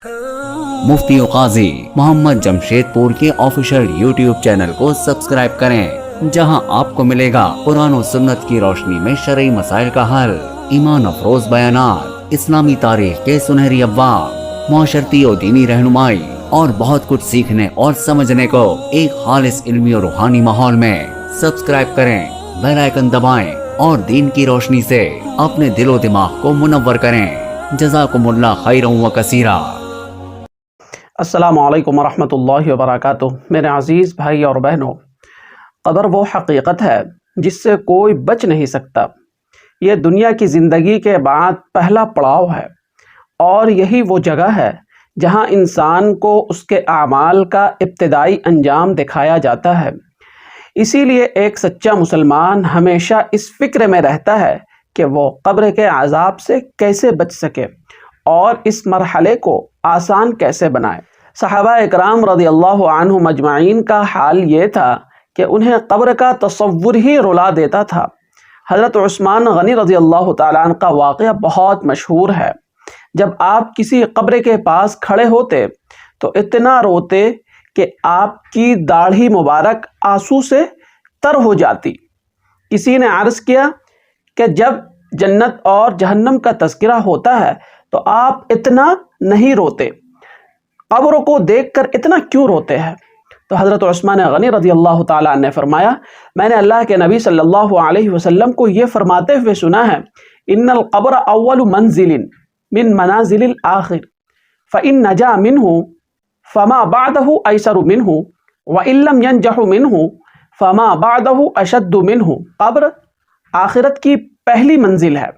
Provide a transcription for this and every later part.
मुफ्ती काजी मोहम्मद जमशेदपुर के official YouTube channel को subscribe करें, जहां आपको मिलेगा कुरान और सुन्नत की रोशनी में शरई मसाइल का हल, ईमान अफरोज बयानात, इस्लामी तारीख के सुनहरी अब्वाब, मुआशरती और दीनी रहनुमाई और बहुत कुछ सीखने और समझने को एक खालिस इल्मी और रूहानी माहौल में। सब्सक्राइब करें, बेल आइकन दबाएं और दीन की रोशनी से अपने दिलो दिमाग को मुनव्वर करें। जज़ाकुमुल्लाह खैरन व कसीरा। अस्सलामु अलैकुम वरहमतुल्लाहि वबरकातुह। मेरे अज़ीज़ भाई और बहनों, क़ब्र वो हकीकत है जिससे कोई बच नहीं सकता। ये दुनिया की ज़िंदगी के बाद पहला पड़ाव है और यही वो जगह है जहाँ इंसान को उसके आमाल का इब्तिदाई अंजाम दिखाया जाता है। इसीलिए एक सच्चा मुसलमान हमेशा इस फ़िक्र में रहता है कि वो क़ब्र के अज़ाब से कैसे बच सके और इस मरहले को आसान कैसे बनाए। सहाबा इकराम रज़ियल्लाहु अन्हुम अजमाइन का हाल ये था कि उन्हें क़ब्र का तसव्वुर ही रुला देता था। हज़रत उस्मान गनी रज़ियल्लाहु ताला अन्हु का वाक़या बहुत मशहूर है। जब आप किसी क़ब्र के पास खड़े होते तो इतना रोते कि आपकी दाढ़ी मुबारक आंसू से तर हो जाती। किसी ने अर्ज़ किया कि जब जन्नत और जहन्नम का तज़किरा होता है तो आप इतना नहीं रोते, क़ब्र को देखकर इतना क्यों रोते हैं? तो हज़रत उस्मान गनी रज़ियल्लाहु ताला अन्हु ने फरमाया, मैंने अल्लाह के नबी सल्लल्लाहु अलैहि वसल्लम को ये फरमाते हुए सुना है, इन्नल क़ब्र अव्वलु मंज़िलिन मिन मनाज़िलिल आखिर फ़इन नजा मिन्हु फ़मा बादहु ऐसरु मिन्हु व इल्लम यंजहु मिन्हु फ़मा बादहु अशद्दु मिन्हु। क़ब्र आखिरत की पहली मंजिल है।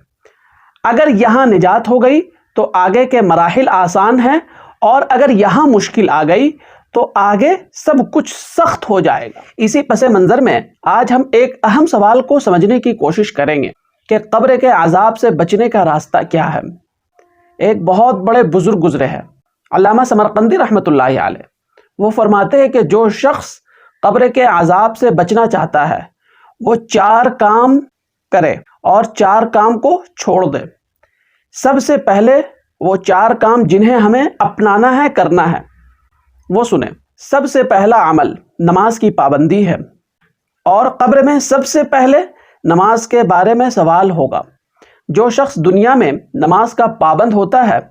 अगर यहाँ निजात हो गई तो आगे के मराहिल आसान हैं, और अगर यहाँ मुश्किल आ गई तो आगे सब कुछ सख्त हो जाएगा। इसी पसे मंज़र में आज हम एक अहम सवाल को समझने की कोशिश करेंगे कि क़ब्र के अज़ाब से बचने का रास्ता क्या है। एक बहुत बड़े बुजुर्ग गुजरे हैं, अल्लामा समरकंदी रहमतुल्लाहि अलैह। वो फरमाते हैं कि जो शख्स क़ब्र के अज़ाब से बचना चाहता है वो 4 काम करे और 4 काम को छोड़ दे। सबसे पहले वो 4 काम जिन्हें हमें अपनाना है, करना है, वो सुने। सबसे पहला अमल नमाज की पाबंदी है, और क़ब्र में सबसे पहले नमाज के बारे में सवाल होगा। जो शख्स दुनिया में नमाज का पाबंद होता है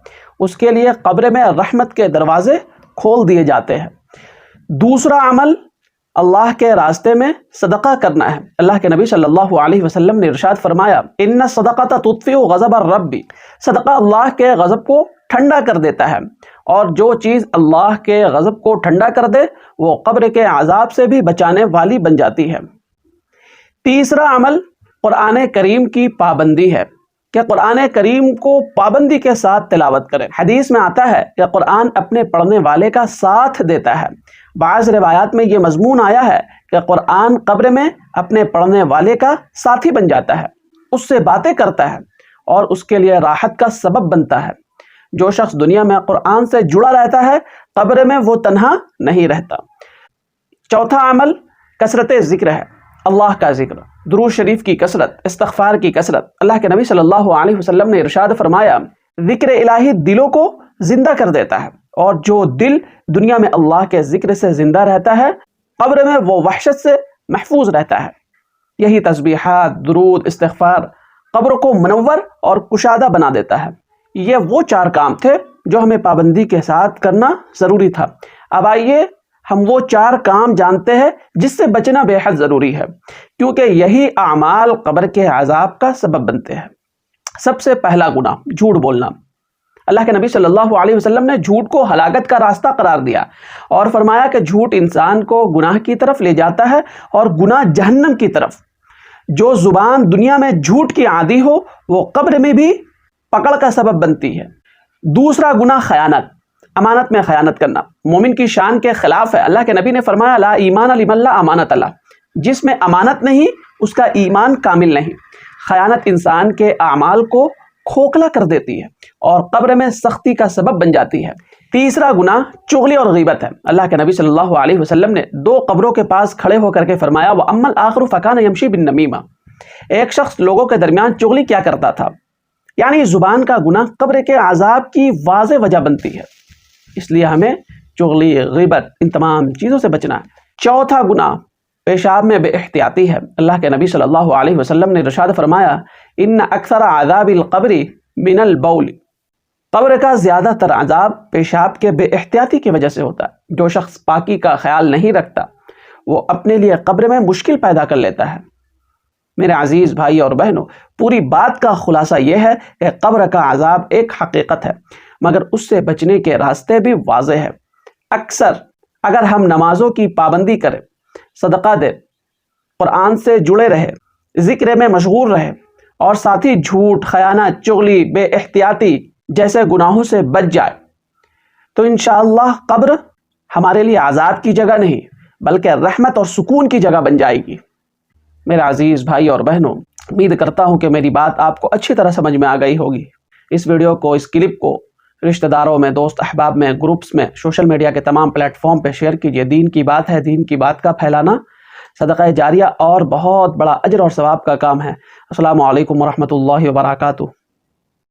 उसके लिए क़ब्र में रहमत के दरवाज़े खोल दिए जाते हैं। दूसरा अमल अल्लाह के रास्ते में सदका करना है। अल्लाह के नबी सल्लल्लाहु अलैहि वसल्लम ने इरशाद फरमाया, इन्ना सदक़ता तुत्फ़िउ ग़ज़ब अर्रब्बी, सदका अल्लाह के गज़ब को ठंडा कर देता है, और जो चीज़ अल्लाह के गज़ब को ठंडा कर दे वो क़ब्र के अज़ाब से भी बचाने वाली बन जाती है। तीसरा अमल कुरान करीम की पाबंदी है कि कुरान करीम को पाबंदी के साथ तिलावत करें। हदीस में आता है कि कुरान अपने पढ़ने वाले का साथ देता है। बाज़ रिवायात में ये मज़मून आया है कि कुरान क़ब्र में अपने पढ़ने वाले का साथी बन जाता है, उससे बातें करता है और उसके लिए राहत का सबब बनता है। जो शख्स दुनिया में कुरान से जुड़ा रहता है क़ब्र में वो तन्हा नहीं रहता। चौथा अमल कसरत ज़िक्र है, अल्लाह का ज़िक्र, दुरूद शरीफ की कसरत, इस्तिग़फ़ार की कसरत। अल्लाह के नबी सल्लल्लाहु अलैहि वसल्लम ने इरशाद फरमाया, ज़िक्र इलाही दिलों को ज़िंदा कर देता है, और जो दिल दुनिया में अल्लाह के ज़िक्र से ज़िंदा रहता है क़ब्र में वो वहशत से महफूज रहता है। यही तस्बीहात, दुरूद, इस्तिग़फ़ार क़ब्र को मुनव्वर और कुशादा बना देता है। ये वो 4 काम थे जो हमें पाबंदी के साथ करना ज़रूरी था। अब आइए हम वो 4 काम जानते हैं जिससे बचना बेहद ज़रूरी है, क्योंकि यही आमाल क़ब्र के अज़ाब का सबब बनते हैं। सबसे पहला गुनाह झूठ बोलना। अल्लाह के नबी सल्लल्लाहु अलैहि वसल्लम ने झूठ को हलाकत का रास्ता करार दिया और फरमाया कि झूठ इंसान को गुनाह की तरफ ले जाता है और गुनाह जहन्नम की तरफ। जो ज़ुबान दुनिया में झूठ की आदी हो वो क़ब्र में भी पकड़ का सबब बनती है। दूसरा गुनाह खयानत, अमानत में खयानत करना मोमिन की शान के खिलाफ है। अल्लाह के नबी ने फरमाया, ला ईमान लिमन ला अमानत अल्लाह, जिसमें अमानत नहीं उसका ईमान कामिल नहीं। खयानत इंसान के आमाल को खोखला कर देती है और क़ब्र में सख्ती का सबब बन जाती है। तीसरा गुनाह चुगली और गीबत है। अल्लाह के नबी सल्लल्लाहु अलैहि वसल्लम ने 2 क़ब्रों के पास खड़े होकर के फरमाया, व अम्मल आखिरु फ़कान यमशी बिन नमीमा, एक शख्स लोगों के दरमियान चुगली क्या करता था, यानी ज़ुबान का गुनाह क़ब्र के अज़ाब की वाज़ेह वजह बनती है। اس لیے ہمیں چغلی، غیبت، ان تمام چیزوں سے بچنا ہے۔ چوتھا گناہ پیشاب میں بے احتیاطی ہے۔ اللہ کے نبی صلی اللہ علیہ وسلم نے ارشاد فرمایا، ان اکثر عذاب القبر من البول، قبر کا زیادہ تر عذاب پیشاب کے بے احتیاطی کی وجہ سے ہوتا ہے۔ جو شخص پاکی کا خیال نہیں رکھتا وہ اپنے لیے قبر میں مشکل پیدا کر لیتا ہے۔ میرے عزیز بھائی اور بہنوں، پوری بات کا خلاصہ یہ ہے کہ قبر کا عذاب ایک حقیقت ہے، مگر اس سے بچنے کے راستے بھی واضح ہیں۔ اکثر اگر ہم نمازوں کی پابندی کریں، صدقہ دے، قرآن سے جڑے رہے، ذکر میں مشغول رہے اور ساتھ ہی جھوٹ، خیانت، چغلی، بے احتیاطی جیسے گناہوں سے بچ جائے تو انشاءاللہ قبر ہمارے لیے عذاب کی جگہ نہیں بلکہ رحمت اور سکون کی جگہ بن جائے گی۔ میرے عزیز بھائی اور بہنوں، امید کرتا ہوں کہ میری بات آپ کو اچھی طرح سمجھ میں آ گئی ہوگی۔ اس ویڈیو کو، اس کلپ کو رشتہ داروں میں، دوست احباب میں، گروپس میں، سوشل میڈیا کے تمام پلیٹ فارم پہ شیئر کیجیے۔ دین کی بات ہے، دین کی بات کا پھیلانا صدقہ جاریہ اور بہت بڑا اجر اور ثواب کا کام ہے۔ السلام علیکم ورحمۃ اللہ وبرکاتہ۔